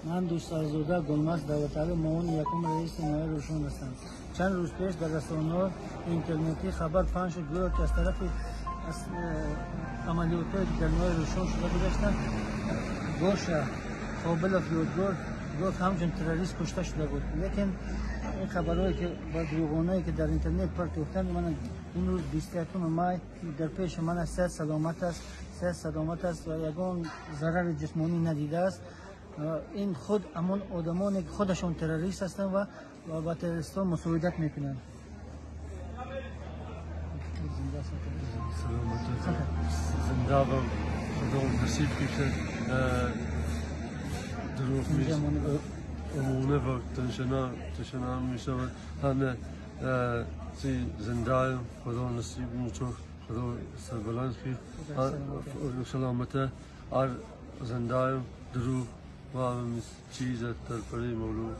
من دوست آزاده گلمز دعوتعلی معاون یکم رئیس نیای روشن هستم. چند روز پیش در رسانه‌های اینترنتی خبر پخش شد که از طرف عملیاتی در نیای روشن شده بودند گوش قابل یادگار گفت همچون تروریست کشته شده بود. لیکن این خبرهایی که با دروغانه‌ای که در اینترنت پرت گفتند من این روز 21 مای در پیش من صحت سلامت است و یگان ضرر جسمانی ندیده است. این خود همون آدمانی که خودشون تروریست هستند و با تروریست‌ها مساعدت میکنند. زنده و خدا نصیب کنه دروغ نیست امونه و تنشنا میشود همه زنده خدا نصیب میشه خدا سربلند کنه سلامته هر زنده دروغ و همه چیز در پره مولود